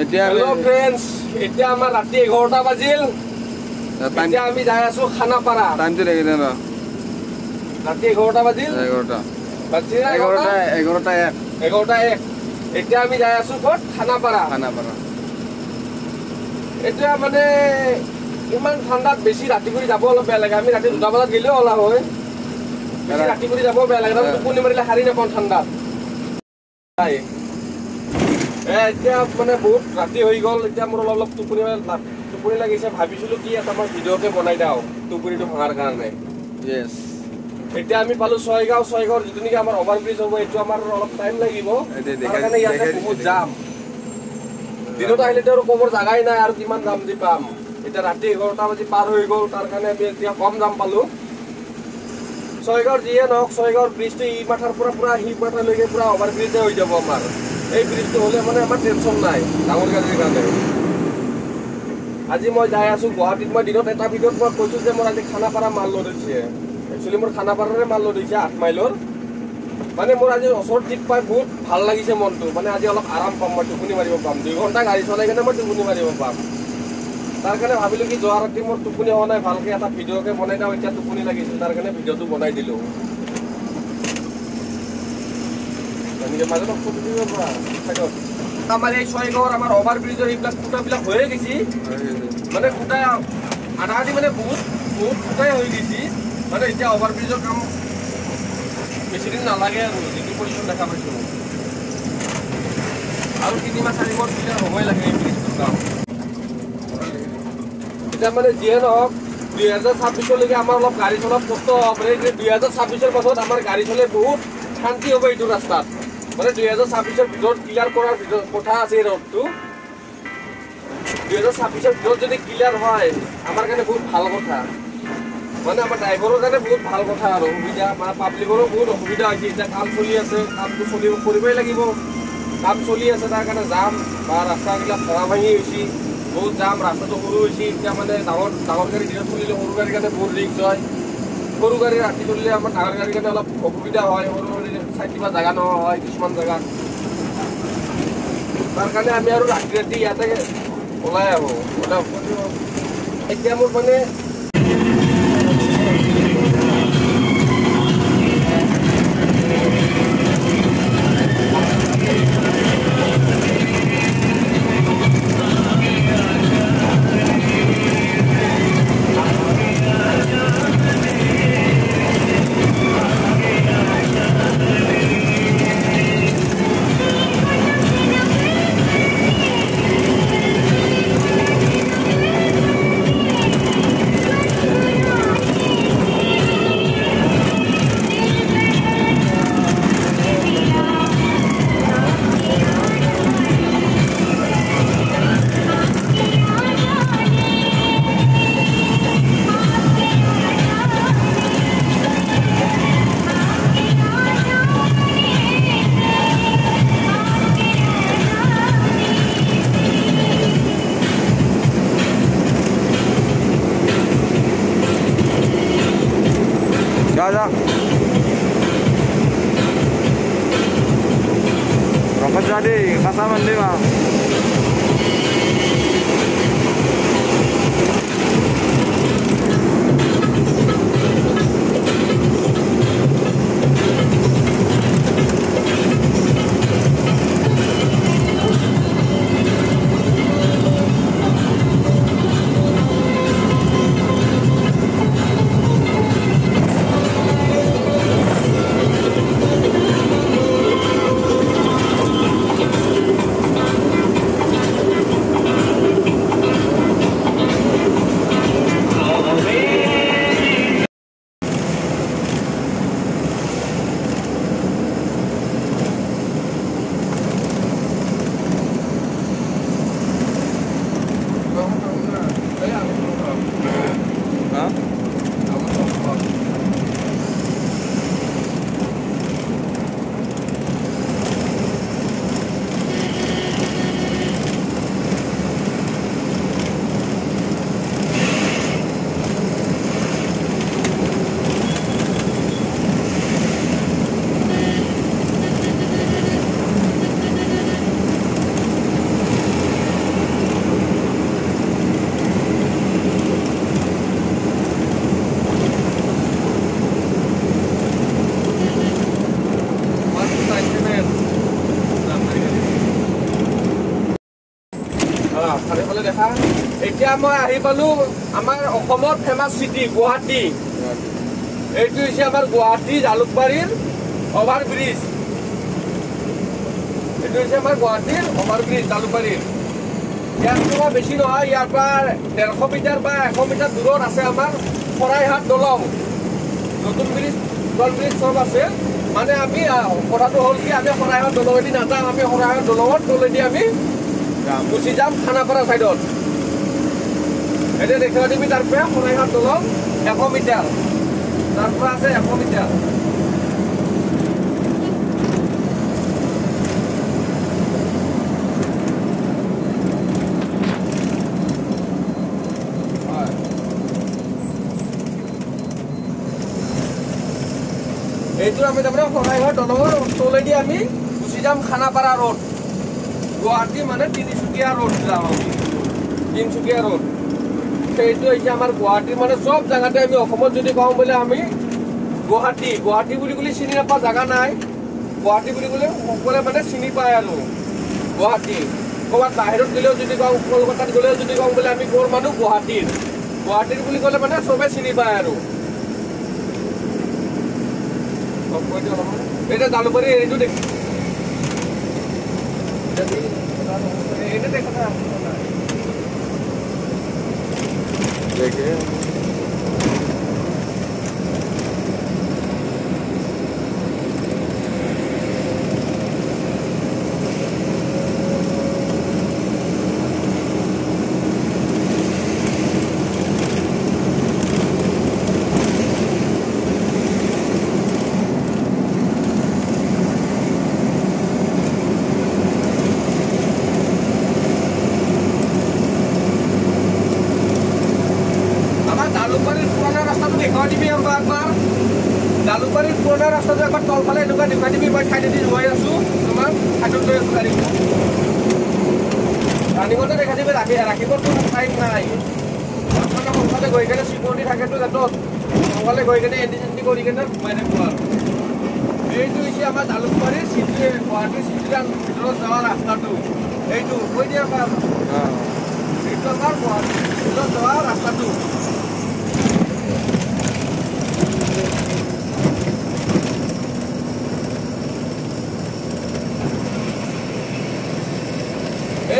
এতিয়া hello' friends, এতিয়া আমাৰ ৰাতি 11টা বাজিল। এতিয়া আমি যাই আছো খানাপাৰা। টাইমটো দেখি দেন ৰাতি 11টা বাজিল। 11:01। এতিয়া আমি যাই আছো ক'ত? খানাপাৰা। এতিয়া মানে ইমান ঠাণ্ডাত বেছি ৰাতি কৰি যাব অলপ বেয়া লাগে। আমি ৰাতি 2টা বজাত গেলেও ওলা হয়। বেছি ৰাতি কৰি যাব বেয়া লাগে। টোপনি মাৰিলে সাৰি নাপাওঁ ঠাণ্ডাত। এতিয়া মানে বহুত ৰাতি হৈ গ'ল। এতিয়া মোৰ অলপ টোপনি লাগিছে। ভাবিছিলো কি এটা মই ভিডিঅ'কে বনাই দিওঁ টোপনিটো ভঙাৰ কাৰণে। এতিয়া আমি পালো ছয়গাঁৱৰ যিটো নেকি আমাৰ অভাৰব্ৰিজ হ'ব, এইটো আমাৰ অলপ টাইম লাগিব। তাৰ কাৰণে ইয়াতে বহুত জাম। দিনত আহিলেতো আৰু ক'বৰ জাগাই নাই আৰু কিমান জাম দি পাম। এতিয়া ৰাতি 11টা বাজি পাৰ হৈ গ'ল। তাৰ কাৰণে আমি এতিয়া কম জাম পালো। ছয়গাঁৱৰ যিয়ে নহওক, ছয়গাঁৱৰ ব্ৰিজটো ই মাথাৰ পৰা পুৰা সি মাথালৈকে পুৰা অভাৰব্ৰিজে হৈ যাব আমাৰ। এই ব্ৰিজটো হ'লে মানে আমাৰ টেনশ্যন নাই ডাঙৰ গাড়ীৰ কাৰণে। আজি মই যাই আছো গুৱাহাটীত। মই দিনত এটা ভিডিঅ'ত মই কৈছো যে মোৰ আজি খানাপাৰা মাল লোড হৈছে। একচুৱেলি মোৰ খানাপাৰাৰে মাল লোড হৈছে 8 মাইলৰ। মানে মোৰ আজি ওচৰত ঠিক পাই বহুত ভাল লাগিছে মনটো। মানে আজি অলপ আৰাম পাম, মই টোপনি মাৰিব পাম। 2 ঘণ্টা গাড়ী চলাই কিনে মই টোপনি মাৰিব পাম। তাৰ কাৰণে ভাবিলো কি যোৱা ৰাতি মোৰ টোপনি হোৱা নাই, ভালকে এটা ভিডিঅ'কে বনাই দিওঁ। এতিয়া টোপনি লাগিছিল, তাৰ কাৰণে ভিডিঅ'টো বনাই দিলো। আমাৰ এই ছয়গাঁৱৰ আমাৰ অভাৰব্ৰিজৰ এইবিলাক খুঁটাবিলাক হৈয়ে গৈছে। মানে খুঁটা আধা আধি মানে বহুত খুঁটাই হৈ গৈছে। মানে এতিয়া অভাৰব্ৰিজৰ কাম বেছিদিন নালাগে আৰু যিটো পজিশ্যন দেখা পাইছোঁ। আৰু 3 মাহ 4 মাহ ক্লিয়াৰ হ'বই লাগে এই ব্ৰিজটোৰ কাম। এতিয়া মানে যিয়ে নহওক 2026লৈকে আমাৰ অলপ গাড়ী চলাত কষ্ট হ'ব। মানে 2026ৰ পাছত আমাৰ গাড়ী চলাই বহুত শান্তি হ'ব এইটো ৰাস্তাত। মানে 2026ৰ ভিতৰত ক্লিয়াৰ কৰাৰ কথা আছে এই ৰোডটো। 2026ৰ ভিতৰত যদি ক্লিয়াৰ হয় আমাৰ কাৰণে বহুত ভাল কথা। মানে আমাৰ ড্ৰাইভাৰৰ কাৰণে বহুত ভাল কথা আৰু সুবিধা। মানে পাব্লিকৰো বহুত অসুবিধা হৈছে। এতিয়া কাম চলি আছে, কামটো কৰিবই লাগিব। কাম চলি আছে, তাৰ কাৰণে জাম বা ৰাস্তাবিলাক ভঙা ভাঙি হৈছে, বহুত জাম। ৰাস্তাটো সৰু হৈছে। এতিয়া মানে ডাঙৰ গাড়ী দিনত চলিলে সৰু গাড়ীৰ কাৰণে বহুত ৰিস্ক হয়। সৰু গাড়ী ৰাতি চলিলে আমাৰ ডাঙৰ গাড়ীৰ কাৰণে অলপ অসুবিধা হয়। সৰু গাড়ী চাই কিবা জাগা নোহোৱা হয় কিছুমান জেগাত। তাৰ কাৰণে আমি আৰু ৰাতি ইয়াতে ওলাই আহোঁ। এতিয়া মোৰ মানে जा रखत जादे कसा म्हणले मा চাৰিওফালে দেখা এতিয়া মই আহি পালো আমাৰ অসমৰ ফেমাছ চিটি গুৱাহাটী এইটো হৈছে আমাৰ গুৱাহাটী জালুকবাৰীৰ অভাৰব্ৰিজ এইটো হৈছে আমাৰ গুৱাহাটীৰ অভাৰব্ৰিজ জালুকবাৰীৰ ইয়াৰ পৰা বেছি নহয় ইয়াৰ পৰা 150 মিটাৰ বা 100 মিটাৰ দূৰত আছে আমাৰ শৰাইঘাট দলং নতুন ব্ৰিজ দল ব্ৰিজ চব আছে মানে আমি কথাটো হ'ল কি আমি শৰাইঘাট দলঙেদি নাযাওঁ আমি শৰাইঘাট দলঙত তলেদি আমি গুচি যাম খানাপাৰা চাইডত এতিয়া দেখিবা তুমি তাৰ পৰা শৰাইঘাট দলং 100 মিটাৰ তাৰ পৰা আছে 100 মিটাৰ এইটো আমি তাৰমানে শৰাইঘাট দলঙৰ তলেদি আমি গুচি যাম খানাপাৰা ৰোড গুৱাহাটী মানে তিনিচুকীয়া ৰোড যাম আমি তিনিচুকীয়া ৰোড সেইটো হৈছে আমাৰ গুৱাহাটী মানে চব জেগাতে আমি অসমত যদি কওঁ বোলে আমি গুৱাহাটী বুলি চিনি নাপোৱা জেগা নাই গুৱাহাটী বুলি ক'লে সকলোৱে মানে চিনি পায় আৰু গুৱাহাটী ক'ৰবাত বাহিৰত গ'লেও যদি কওঁ কলকাতাত গ'লেও যদি কওঁ বোলে আমি ক'ৰ মানুহ গুৱাহাটীৰ বুলি ক'লে মানে চবে চিনি পায় আৰু এটা জালুকবাৰী এইটো দেখি এটা দেখা দেখে জালুকবাৰীৰ পুৰণা ৰাস্তাটো এবাৰ তলফালে এনেকুৱা দেখুৱাই দিবি মই ঠাইতেদি ৰৈ আছো তোমাৰ ঠাইটোত লৈ আছো গাড়ীটো ৰানিঙতে দেখা দিবি ৰাখিবতো টাইম নাই মানে সোনকালে গৈ কেনে চিকিউৰিটি থাকেতো জাতত সোনকালে গৈ কেনে এণ্টি চেণ্টি কৰি কেনে সোমাই থাকিব আৰু এইটো হৈছে আমাৰ জালুকবাৰীৰ চিটি গুৱাহাটীৰ চিটিৰ ভিতৰত যোৱা ৰাস্তাটো এইটো কৈ দিয়া আমাৰ এইটো আমাৰ গুৱাহাটীৰ ভিতৰত যোৱা ৰাস্তাটো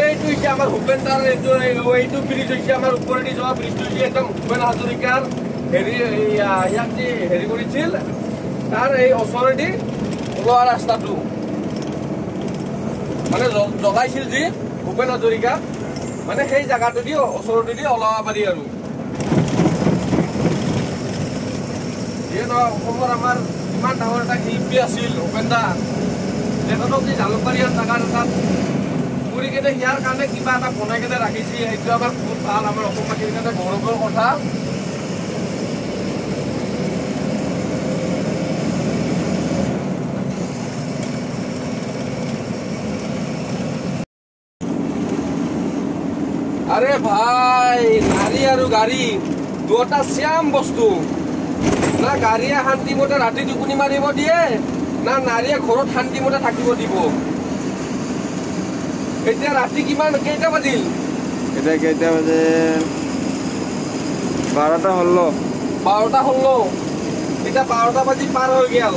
এইটো হৈছে আমাৰ ভূপেন্দাৰ এইটো ব্ৰিজ হৈছে আমাৰ ওপৰেদি যোৱা ব্ৰিজটো হৈছে একদম ভূপেন হাজৰিকাৰ ইয়াক যি হেৰি কৰিছিল তাৰ এই ওচৰেদি ওলোৱা ৰাস্তাটো মানে জগাইছিল যি ভূপেন হাজৰিকা মানে সেই জেগাটো দি ওচৰতেদি ওলাব পাৰি আৰু যিয়ে নহয় অসমৰ আমাৰ ইমান ডাঙৰ এটা শিল্পী আছিল ভূপেন্দা তেখেতক যি জালুকবাৰীৰ জেগা এটাত কৰি কেনে ইয়াৰ কাৰণে কিবা এটা বনাই কেনে ৰাখিছে সেইটো আমাৰ বহুত ভাল আমাৰ অসমবাসীৰ কাৰণে গৌৰৱৰ কথা আৰে ভাই নাৰী আৰ গাড়ী দুটা শ্যাম বস্তু না গাড়ীয়ে শান্তিমতে ৰাতি টোপনি মাৰিব দিয়ে না নাৰীয়ে ঘৰত শান্তিমতে থাকিব দিব এতিয়া ৰাতি কিমান কেইটা বাজিল এটা কেইটা বাজে 12টা হলো এটা 12টা বাজি পাৰ হৈ গেল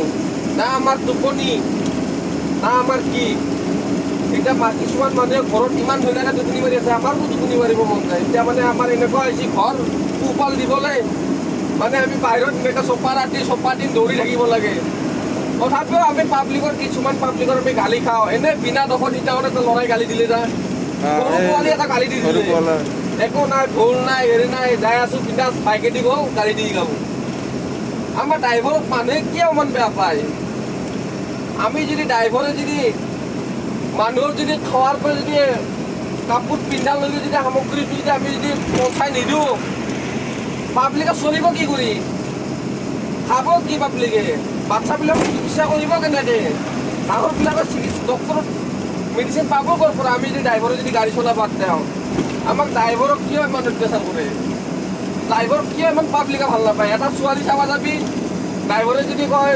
না আমাৰ টোপনি না আমাৰ কি এটা কিছুমান মানুহে ঘৰত ইমান ধুনীয়াকে টোপনি মাৰি আছে আমাৰতো টোপনি মাৰিব মন যায় এতিয়া মানে আমাৰ এনেকুৱা হৈছে ঘৰ পোহপাল দিবলৈ মানে আমি বাহিৰত এনেকৈ চপা দিন দৌৰি থাকিব লাগে তথাপিও আমি পাব্লিকৰ কিছুমান পাব্লিকৰ আমি গালি খাওঁ এনে বিনা দোষত ইটাও এটা ল'ৰাই গালি দিলে যায় সৰু পোৱালি এটা গালি দি দিলে একো নাই ভুল নাই হেৰি নাই যাই আছো বিনা বাইকে দিব গাড়ী দি গাব আমাৰ ড্ৰাইভাৰক মানুহে কিয় ইমান বেয়া পায় আমি যদি ড্ৰাইভাৰে যদি মানুহৰ যদি খোৱাৰ পৰা যদি কাপোৰ পিন্ধালৈকে যদি সামগ্ৰীটো যদি আমি যদি পঠাই নিদিওঁ পাব্লিকে চলিব কি কৰি খাব কি পাব্লিকে বাচ্চাবিলাক চিকিৎসা কৰিব কেনেকৈ ডাঙৰবিলাকৰ ডক্টৰত মেডিচিন পাব ক'ৰ পৰা আমি যদি ড্ৰাইভাৰে যদি গাড়ী চলাব দিওঁ আমাক ড্ৰাইভাৰক কিয় ইমান অত্যাচাৰ কৰে ড্ৰাইভাৰক কিয় ইমান পাব্লিকে ভাল নাপায় এটা ছোৱালী চাব যাবি ড্ৰাইভাৰে যদি কয়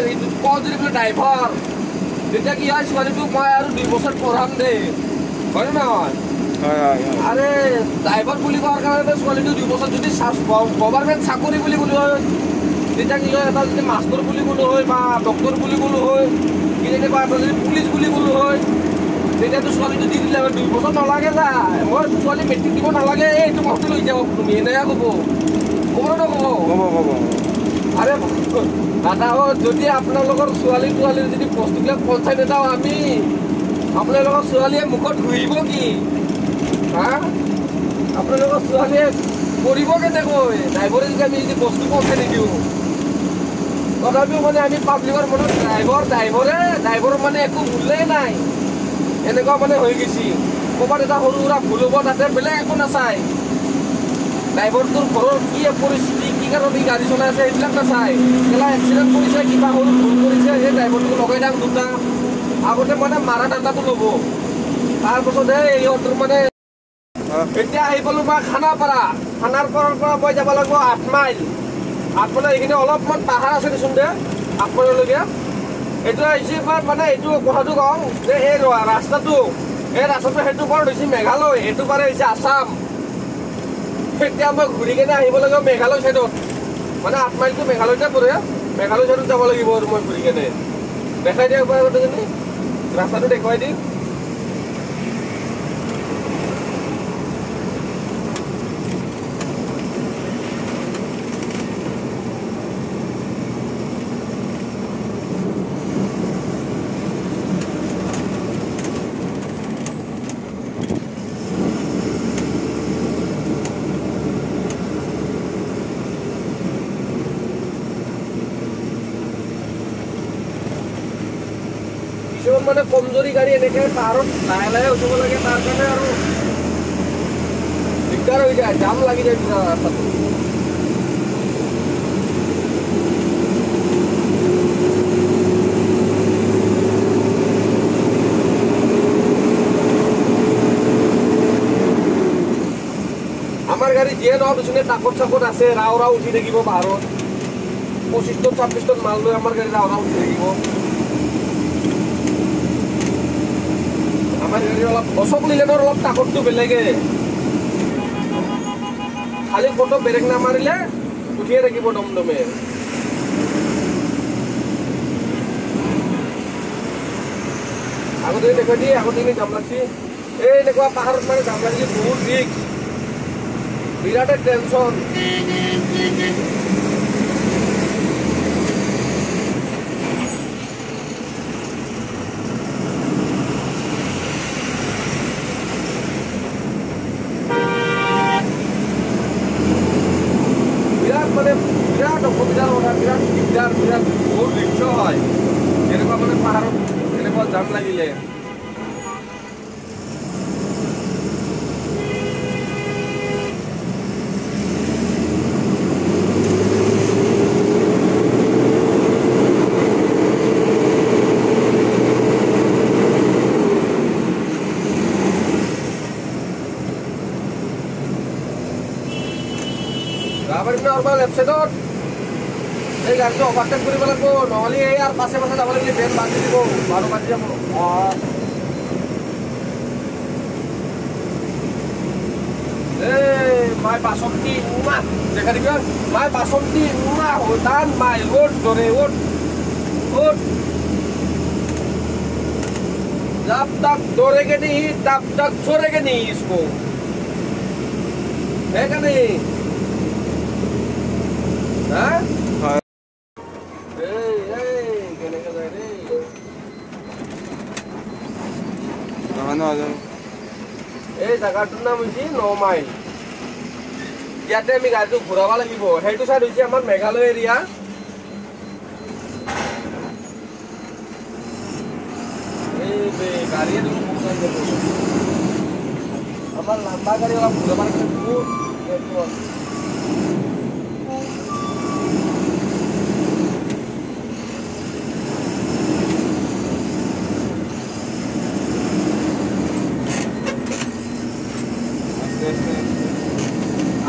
যদি বোলে ড্ৰাইভাৰ তেতিয়া কি হয় ছোৱালীটোক মই আৰু 2 বছৰ পঢ়াম দেই হয় নহয় আৰে ড্ৰাইভাৰ বুলি কোৱাৰ কাৰণে ছোৱালীটো 2 বছৰ যদি গভৰ্ণমেণ্ট চাকৰি বুলি ক'লো হয় তেতিয়া কি এটা যদি মাষ্টৰ বুলি ক'লো হয় বা ডক্টৰ বুলি ক'লো হয় কেতিয়াবা এটা যদি পুলিচ বুলি ক'লো হয় তেতিয়াতো ছোৱালীটো দি দিলে হয় 2 বছৰ নালাগে যা মই ছোৱালী মেট্ৰিক দিব নালাগে এইটো মাহটো লৈ যাওক তুমি এনেহে ক'ব ক'ব আৰে দাদা যদি আপোনালোকৰ ছোৱালী যদি বস্তুবিলাক পঞ্চায়ত নেতাও আমি আপোনালোকৰ ছোৱালীয়ে মুখত ঘূৰিব কি হা আপোনালোকৰ ছোৱালীয়ে কৰিব কেনেকৈ ড্ৰাইভাৰে যদি আমি যদি বস্তু পঠাই নিদিওঁ তথাপিও মানে আমি পাব্লিকৰ মনত ড্ৰাইভাৰৰ মানে একো ভুলেই নাই এনেকুৱা মানে হৈ গৈছে ক'ৰবাত এটা সৰু সুৰা ভুল হ'ব তাতে বেলেগ একো নাচায় ড্ৰাইভাৰটোৰ ঘৰৰ কি পৰিস্থিতি কি কাৰণে গাড়ী চলাই আছে সেইবিলাক নাচায় কেলা এক্সিডেণ্ট কৰিছে কিবা সৰু ভুল কৰিছে সেই ড্ৰাইভাৰটোক লগাই দাম দুটা আগতে মানে মাৰা দাটাটো ল'ব তাৰপাছতহে ইহঁতৰ মানে এতিয়া আহি পালোঁ মই খানাৰ পৰা মই যাব লাগিব 8 মাইল 8 মাইল এইখিনি অলপমান পাহাৰ আছে দেচোন দে 8 মাইললৈকে এইটো আহিছে মানে এইটো কথাটো কওঁ যে এই ৰাস্তাটো সেইটো পাৰ হৈছে মেঘালয় এইটো পাৰে হৈছে আছাম এতিয়া মই ঘূৰি কেনে আহিব লাগিব মেঘালয় চাইডত মানে 8 মাইলটো মেঘালয়তে পৰে মেঘালয় চাইডত যাব লাগিব আৰু মই ঘূৰি কেনে দেখাই দিয়ক বাৰু গোটেইখিনি ৰাস্তাটো দেখুৱাই দিম মানে কমজোৰি গাড়ী এনেকে পাহাৰত লাহে লাহে উঠিব লাগে তাৰ কাৰণে আৰু দিগদাৰ হৈ যায় জাম লাগি যায় পুৰা ৰাস্তাটো আমাৰ গাড়ী যিয়ে নহওক পিছনে টাকত চাকত আছে ৰাও উঠি থাকিব পাহাৰত 25 টন 26 টন মাল লৈ আমাৰ গাড়ী ৰাও উঠি থাকিব আমাৰ গাড়ী অলপ অশোক লেনৰ অলপ টাকতটো বেলেগে খালি ফটো ব্ৰেক নামাৰিলে উঠিয়ে থাকিব দমদমে আগতে দেখুৱাই দিয়ে আগতে জাম লাগছি এই এনেকুৱা পাহাৰত মানে জাম লাগিলে বহুত ৰিস্ক বিৰাটে টেনশ্যন বিৰাট অসুবিধাৰ কথা বিৰাট দিগদাৰ বিৰাট বহুত ৰিক্স হয় এনেকুৱা মানে পাহাৰত এনেকুৱা জাম লাগিলে লেফট চাইডত এই গাড়ীটো অভাৰটেক কৰিব লাগিব নহ'লে এই আৰু পাছে পাছে যাব লাগিলে বেল বান্ধি দিব 12 বাজি যাব মাই বাসন্তী দেখা দিবি মাই বাসন্তী হোদান মাই ওট ধরে ওট जब तक दौड़ेगे नहीं तब तक छोड़ेगे नहीं इसको है क्या नहीं এই জায়গাটোৰ নাম হৈছে 9 মাইল ইয়াতে আমি গাড়ীটো ঘূৰাব লাগিব সেইটো চাইড হৈছে আমাৰ মেঘালয় এৰিয়া এই গাড়ী আমাৰ লম্বা গাড়ী অলপ ঘূৰাব লাগিব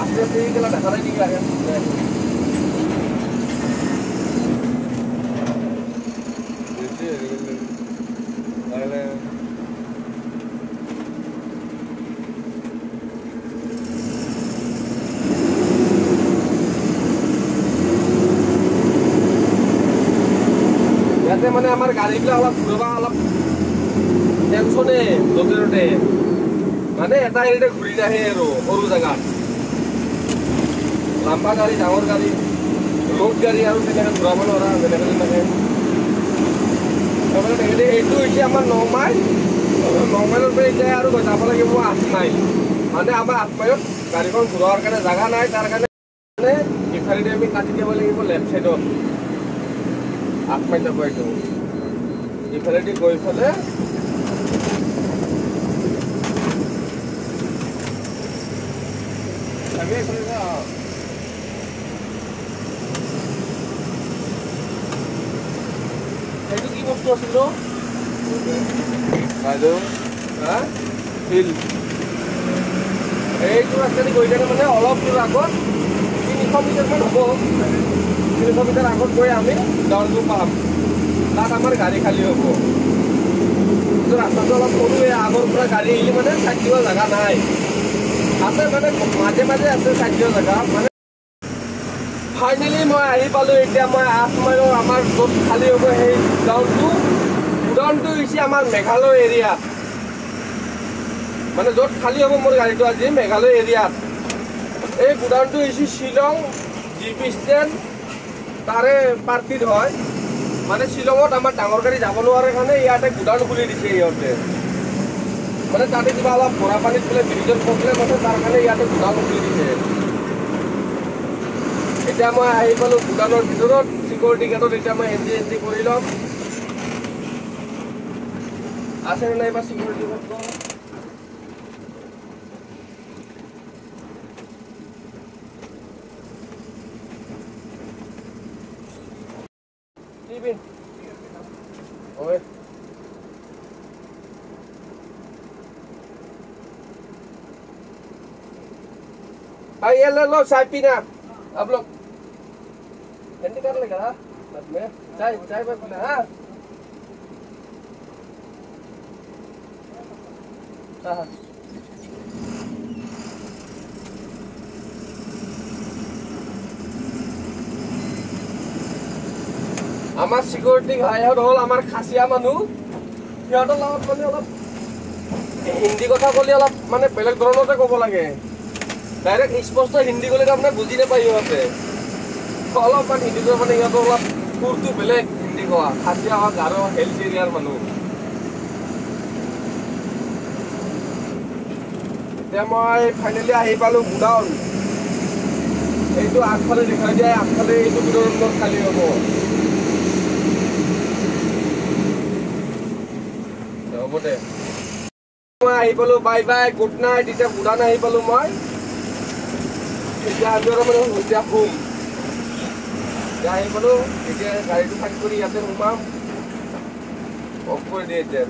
आस्ते के ला ढका नहीं गया এতিয়া মানে আমাৰ গাড়ীবিলাক অলপ ঘূৰাব অলপ টেনচনে য'তে ত'তে মানে এটা হেৰিতে ঘূৰি নাহে আৰু সৰু জেগাত লাম্বা গাড়ী ডাঙৰ গাড়ী লোড গাড়ী আৰু তেনেকৈ ঘূৰাব নোৱাৰা যেনেকৈ তেনেকৈ তাৰমানে তেখেতে এইটো হৈছে আমাৰ 9 মাইল 9 মাইলৰ পৰা এতিয়া আৰু যাব লাগিব 8 মাইল মানে আমাৰ 8 মাইলত গাড়ীখন ঘূৰোৱাৰ কাৰণে জেগা নাই তাৰ কাৰণে মানে ইফালেদি আমি কাটি দিব লাগিব লেফ্ট চাইডত 8 মাইল যাব এইটো ইফালেদি গৈ পেলাই এইটো কি বস্তু আছিল এইটো ৰাস্তাদি গৈ থাকে মানে অলপ দূৰ আগত 300 মিটাৰমান হ'ব 300 মিটাৰ আগত গৈ আমি দৰটো পাম তাত আমাৰ গাড়ী খালী হ'ব ৰাস্তাটো অলপ সৰুৱে আগৰ পৰা গাড়ী আহিলে মানে থাকিব জেগা নাই আছে মানে মাজে মাজে আছে থাকিব জেগা মানে ফাইনেলি মই আহি পালোঁ এতিয়া মই 8 মাইলৰ আমাৰ য'ত খালী হ'ব সেই গুডাউনটো হৈছে আমাৰ মেঘালয় এৰিয়াত মানে য'ত খালী হ'ব মোৰ গাড়ীটো আজি মেঘালয় এৰিয়াত এই গুডাউনটো হৈছে শ্বিলং জিপি ষ্টেণ্ড তাৰে পাৰ্টিত হয় মানে শ্বিলঙত আমাৰ ডাঙৰ গাড়ী যাব নোৱাৰে কাৰণে ইয়াতে গুডাউন খুলি দিছে ইহঁতে মানে তাতে কিবা অলপ ভৰা পানীত বোলে ব্ৰিজৰ প্ৰব্লেম আছে তাৰ কাৰণে ইয়াতে গুডাউন খুলি দিছে এতিয়া মই আহি পালোঁ গুডাউনৰ ভিতৰত চিকিউৰিটি গাৰ্ডত এতিয়া মই এন্ট্ৰি কৰি ল'ম আছে নে নাইবা চিকিউৰিটি গাৰ্ড ओए ये लो चाय पीना आप लोग एंट्री कर लेगा बाद में चाय चाय पीना हाँ हाँ আমাৰ সিকিউৰিটি ভাইহঁত হ'ল আমাৰ খাচিয়া মানুহ সিহঁতৰ লগত মানে অলপ হিন্দী কথা ক'লে অলপ মানে বেলেগ ধৰণতে ক'ব লাগে ডাইৰেক্ট স্পষ্ট হিন্দী ক'লে তাৰমানে বুজি নাপায় সিহঁতে অলপমান হিন্দীটো মানে সিহঁতৰ অলপ সুৰটো বেলেগ হিন্দী কোৱা খাচিয়া হওক গাৰো হেল্থ এৰিয়াৰ মানুহ এতিয়া মই ফাইনেলি আহি পালোঁ গুডাউন এইটো আগফালে দেখাই দিয়ে আগফালে এইটো গুডাউন খালী হ'ব মই আহি পালোঁ বাই বাই গুড নাইট এতিয়া গুডাউন আহি পালোঁ মই এতিয়া আমি আৰু মানে এতিয়া শুম এতিয়া আহি পালোঁ এতিয়া গাড়ীটো ফাইট কৰি ইয়াতে সোমাম অফ কৰি দিয়ে এতিয়া